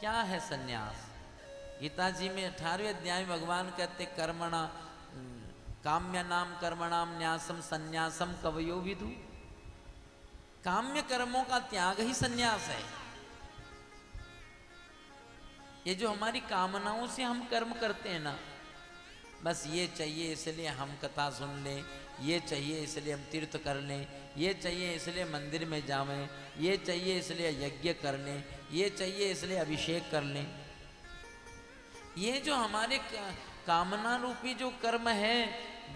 क्या है सन्यास? गीता जी में 18वें अध्याय में भगवान कहते कर्मणा काम्य नाम कर्मणाम न्यासम सन्यासम कवयो विदु। काम्य कर्मों का त्याग ही सन्यास है। ये जो हमारी कामनाओं से हम कर्म करते हैं ना, बस ये चाहिए इसलिए हम कथा सुन लें, ये चाहिए इसलिए हम तीर्थ कर लें, ये चाहिए इसलिए मंदिर में जावें, ये चाहिए इसलिए यज्ञ कर लें, ये चाहिए इसलिए अभिषेक कर लें। ये जो हमारे कामना रूपी जो कर्म है,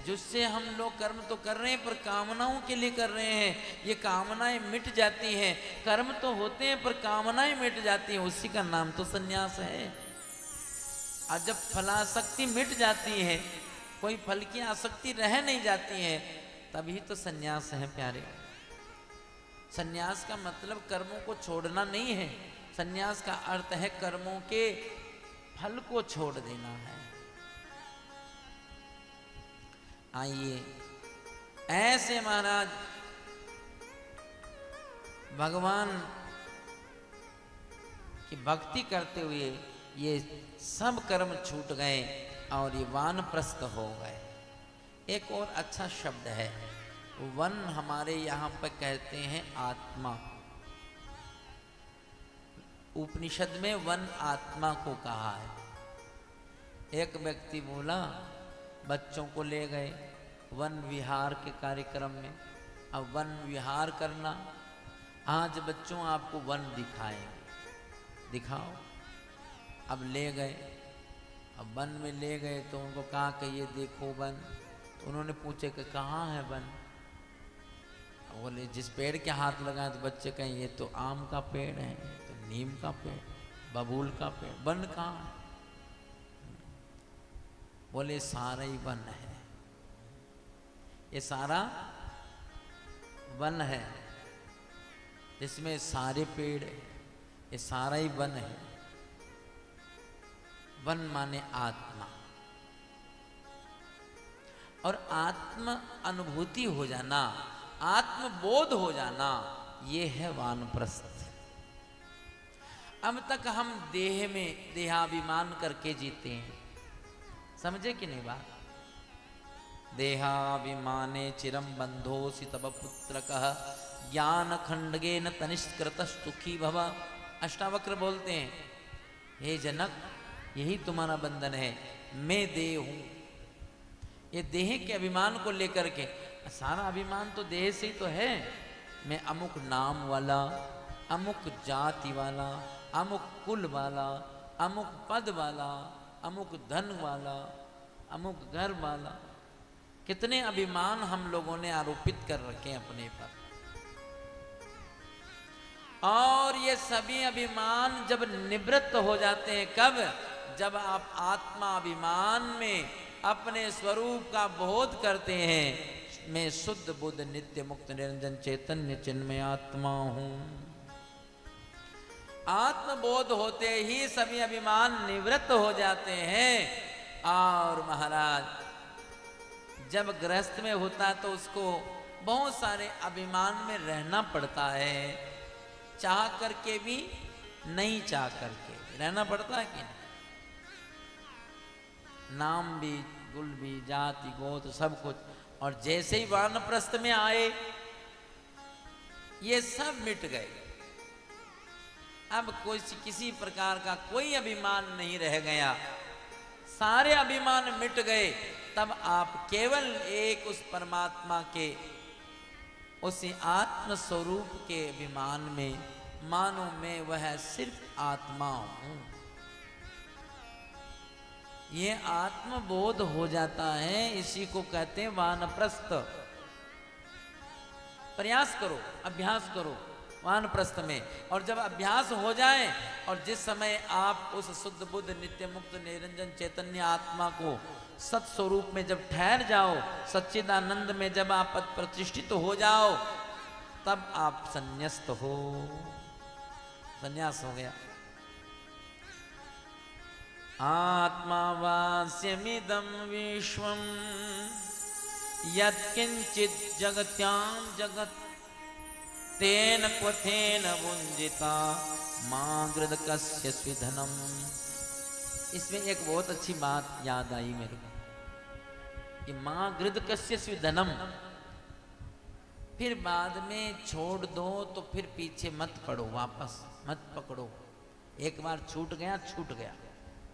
जिससे हम लोग कर्म तो कर रहे हैं पर कामनाओं के लिए कर रहे हैं, ये कामनाएं मिट जाती हैं। कर्म तो होते हैं पर कामनाएं मिट जाती हैं, उसी का नाम तो सन्यास है। और जब फलासक्ति मिट जाती है, कोई फल की आसक्ति रह नहीं जाती है, तभी तो सन्यास है प्यारे। सन्यास का मतलब कर्मों को छोड़ना नहीं है, सन्यास का अर्थ है कर्मों के फल को छोड़ देना है। आइए ऐसे महाराज भगवान की भक्ति करते हुए ये सब कर्म छूट गए और ये वानप्रस्थ हो गए। एक और अच्छा शब्द है, वन हमारे यहाँ पर कहते हैं आत्मा। उपनिषद में वन आत्मा को कहा है। एक व्यक्ति बोला, बच्चों को ले गए वन विहार के कार्यक्रम में। अब वन विहार करना, आज बच्चों आपको वन दिखाएंगे, दिखाओ। अब ले गए, अब वन में ले गए तो उनको कहा कि ये देखो वन। तो उन्होंने पूछे कि कहाँ है वन? बोले जिस पेड़ के हाथ लगाए, तो बच्चे कहें ये तो आम का पेड़ है, तो नीम का पेड़, बबूल का पेड़, वन कहाँ है? बोले सारा ही वन है, ये सारा वन है, इसमें सारे पेड़, ये सारा ही वन है। वन माने आत्मा, और आत्म अनुभूति हो जाना, आत्मबोध हो जाना, ये है वानप्रस्थ। अब तक हम देह में देहाभिमान करके जीते हैं, समझे कि नहीं बात? देहाभिमाने चिरम बंधोसि तब पुत्रकः ज्ञान खंडगेन तनिष्कृत सुखी भव। अष्टावक्र बोलते हैं, हे जनक, यही तुम्हारा बंधन है, मैं देह हूं। ये देह के अभिमान को लेकर के, सारा अभिमान तो देह से ही तो है। मैं अमुक नाम वाला, अमुक जाति वाला, अमुक कुल वाला, अमुक पद वाला, अमुक धन वाला, अमुक घर वाला। कितने अभिमान हम लोगों ने आरोपित कर रखे हैं अपने पर। और ये सभी अभिमान जब निवृत्त हो जाते हैं, कब? जब आप आत्मा अभिमान में अपने स्वरूप का बोध करते हैं, मैं शुद्ध बुद्ध नित्य मुक्त निरंजन चैतन्य चिन्मय आत्मा हूं। आत्मबोध होते ही सभी अभिमान निवृत्त हो जाते हैं। और महाराज जब गृहस्थ में होता तो उसको बहुत सारे अभिमान में रहना पड़ता है, चाह करके भी, नहीं चाह करके रहना पड़ता है कि नहीं? नाम भी, कुल भी, जाति गोत्र सब कुछ। और जैसे ही वानप्रस्थ में आए, ये सब मिट गए। अब कोई किसी प्रकार का कोई अभिमान नहीं रह गया, सारे अभिमान मिट गए। तब आप केवल एक उस परमात्मा के, उसी आत्म स्वरूप के अभिमान में मानो मैं वह सिर्फ आत्मा हूं। ये आत्मबोध हो जाता है, इसी को कहते हैं वानप्रस्थ। प्रयास करो, अभ्यास करो वानप्रस्थ में। और जब अभ्यास हो जाए, और जिस समय आप उस शुद्ध बुद्ध नित्य मुक्त निरंजन चैतन्य आत्मा को सत्स्वरूप में जब ठहर जाओ, सच्चिदानंद में जब आप प्रतिष्ठित हो जाओ, तब आप संन्यास्त हो। संन्यास हो गया। आत्मा वास्यमिदं विश्वं यत्किंचित् जगत्यां जगत् तेन क्वथेन वुंजिता मां गृधकस्य स्विधनम। इसमें एक बहुत अच्छी बात याद आई मेरे को कि मां गृधकस्य स्विधनम, फिर बाद में छोड़ दो तो फिर पीछे मत पड़ो, वापस मत पकड़ो। एक बार छूट गया,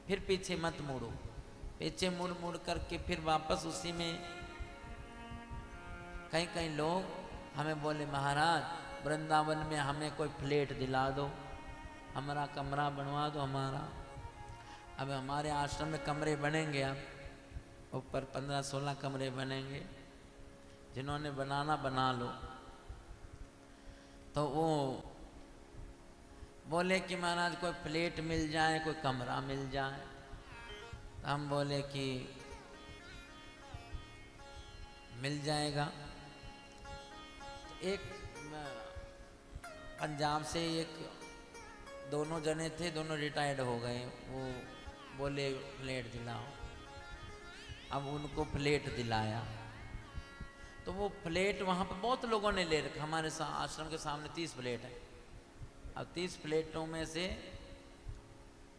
फिर पीछे मत मुड़ो। पीछे मुड़ मुड़ करके फिर वापस उसी में। कई कई लोग हमें बोले, महाराज वृंदावन में हमें कोई फ्लैट दिला दो, हमारा कमरा बनवा दो हमारा। अब हमारे आश्रम में कमरे बनेंगे, अब ऊपर 15-16 कमरे बनेंगे, जिन्होंने बनाना बना लो। तो वो बोले कि महाराज कोई फ्लैट मिल जाए, कोई कमरा मिल जाए। तो हम बोले कि मिल जाएगा। एक पंजाब से एक दोनों जने थे, दोनों रिटायर्ड हो गए। वो बोले फ्लैट दिलाओ। अब उनको फ्लैट दिलाया तो वो फ्लैट वहाँ पर बहुत लोगों ने ले रखा। हमारे आश्रम के सामने 30 फ्लैट है। अब 30 फ्लैटों में से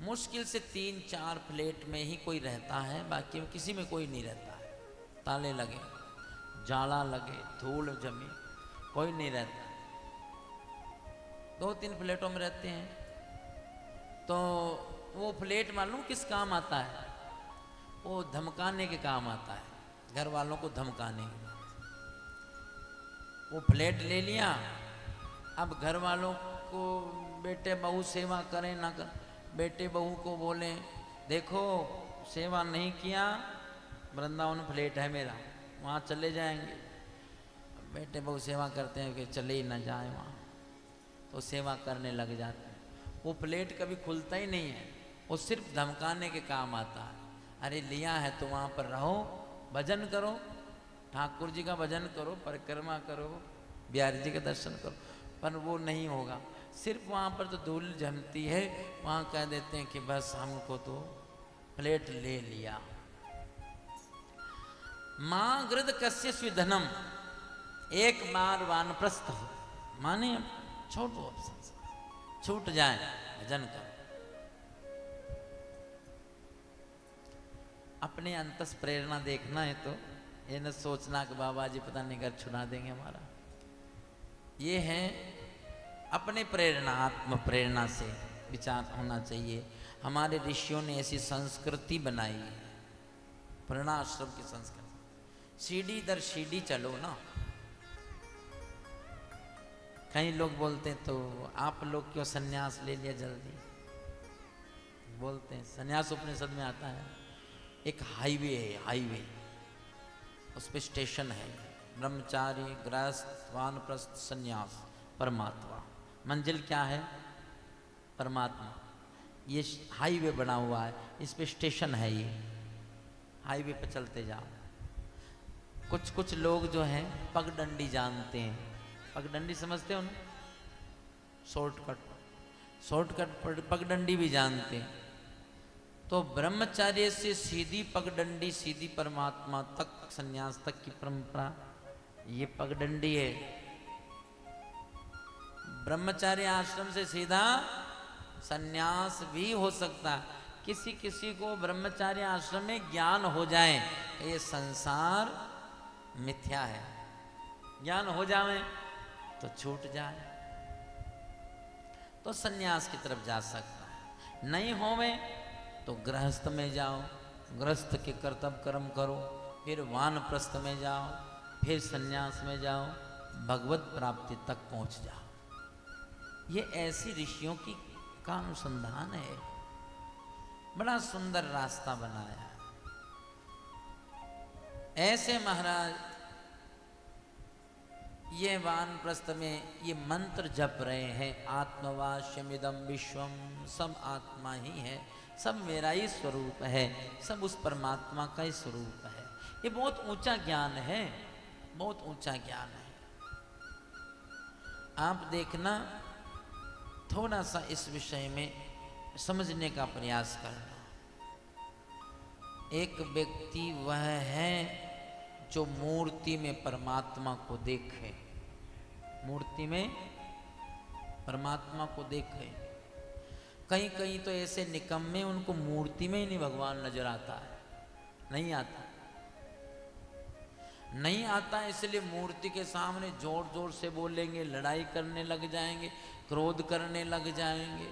मुश्किल से 3-4 फ्लैट में ही कोई रहता है, बाकी में किसी में कोई नहीं रहता है। ताले लगे, जाला लगे, धूल जमी, कोई नहीं रहता। 2-3 फ्लैटों में रहते हैं। तो वो फ्लैट मालूम किस काम आता है? वो धमकाने के काम आता है, घर वालों को धमकाने। वो फ्लैट ले लिया, अब घर वालों को बेटे बहू सेवा करें ना कर, बेटे बहू को बोले देखो सेवा नहीं किया, वृंदावन फ्लैट है मेरा, वहाँ चले जाएंगे। बेटे बहू सेवा करते हैं कि चले ही ना जाए वहाँ, तो सेवा करने लग जाते हैं। वो फ्लैट कभी खुलता ही नहीं है, वो सिर्फ धमकाने के काम आता है। अरे लिया है तो वहाँ पर रहो, भजन करो, ठाकुर जी का भजन करो, परिक्रमा करो, बिहारी जी के दर्शन करो। पर वो नहीं होगा, सिर्फ वहाँ पर तो धूल जमती है, वहाँ कह देते हैं कि बस हमको तो फ्लैट ले लिया। मां गृधकस्य स्विधनम, एक बार वानप्रस्थ हो, माने छोड़ो, छूट जाए, भजन करो। अपने अंतस प्रेरणा देखना है तो ये न सोचना कि बाबा जी पता नहीं घर छुड़ा देंगे हमारा। ये है अपने प्रेरणा, आत्म प्रेरणा से विचार होना चाहिए। हमारे ऋषियों ने ऐसी संस्कृति बनाई है, वर्णाश्रम की संस्कृति। सीढ़ी दर सीढ़ी चलो ना। कई लोग बोलते हैं तो आप लोग क्यों सन्यास ले लिया जल्दी, बोलते हैं। सन्यास उपनिषद में आता है, एक हाईवे है, हाईवे, उस पर स्टेशन है, ब्रह्मचारी, गृहस्थ, वानप्रस्थ, सन्यास, परमात्मा। मंजिल क्या है? परमात्मा। ये हाईवे बना हुआ है, इस पे स्टेशन है। ये हाईवे पे चलते जाओ। कुछ लोग जो हैं पगडंडी जानते हैं, पगडंडी समझते हो ना, शॉर्टकट पगडंडी भी जानते हैं। तो ब्रह्मचार्य से सीधी पगडंडी, सीधी परमात्मा तक, सन्यास तक की परंपरा, ये पगडंडी है। ब्रह्मचार्य आश्रम से सीधा सन्यास भी हो सकता। किसी किसी को ब्रह्मचार्य आश्रम में ज्ञान हो जाए कि ये संसार मिथ्या है, ज्ञान हो जाए तो छूट जाए तो सन्यास की तरफ जा सकता है। नहीं होवे तो गृहस्थ में जाओ, गृहस्थ के कर्तव्य कर्म करो, फिर वानप्रस्थ में जाओ, फिर सन्यास में जाओ, भगवत प्राप्ति तक पहुंच जाओ। ये ऐसी ऋषियों की का अनुसंधान है। बड़ा सुंदर रास्ता बनाया है। ऐसे महाराज ये वानप्रस्थ में ये मंत्र जप रहे हैं, आत्मवास्यमिदं विश्वम, सब आत्मा ही है, सब मेरा ही स्वरूप है, सब उस परमात्मा का ही स्वरूप है। ये बहुत ऊंचा ज्ञान है, बहुत ऊंचा ज्ञान है। आप देखना, थोड़ा सा इस विषय में समझने का प्रयास करना। एक व्यक्ति वह है जो मूर्ति में परमात्मा को देखे, मूर्ति में परमात्मा को देखें। कहीं कहीं तो ऐसे निकम्मे उनको मूर्ति में ही नहीं भगवान नजर आता है, नहीं आता, नहीं आता। इसलिए मूर्ति के सामने जोर जोर से बोलेंगे, लड़ाई करने लग जाएंगे, क्रोध करने लग जाएंगे,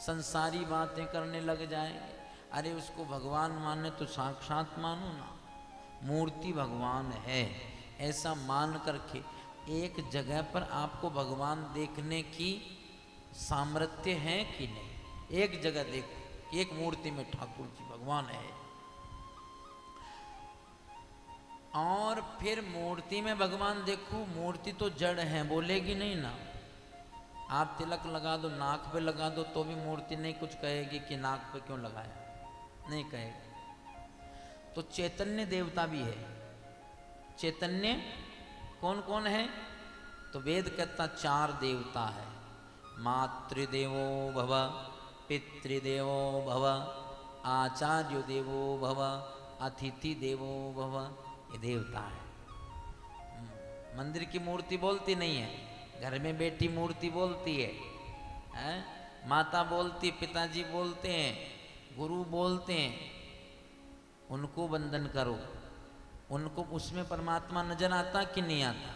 संसारी बातें करने लग जाएंगे। अरे उसको भगवान माने तो साक्षात मानो ना, मूर्ति भगवान है ऐसा मान करके एक जगह पर आपको भगवान देखने की सामर्थ्य है कि नहीं? एक जगह देखो, एक मूर्ति में ठाकुर जी भगवान है, और फिर मूर्ति में भगवान देखो, मूर्ति तो जड़ है, बोलेगी नहीं ना। आप तिलक लगा दो, नाक पे लगा दो, तो भी मूर्ति नहीं कुछ कहेगी कि नाक पे क्यों लगाया, नहीं कहेगी। तो चैतन्य देवता भी है। चैतन्य कौन कौन है? तो वेद कहता 4 देवता है। मातृदेवो भव, पितृदेवो भव, आचार्य देवो भव, अतिथि देवो भव। ये देवता है। मंदिर की मूर्ति बोलती नहीं है, घर में बेटी मूर्ति बोलती है, हैं? माता बोलती, पिताजी बोलते हैं, गुरु बोलते हैं, उनको वंदन करो। उनको उसमें परमात्मा नजर आता कि नहीं आता?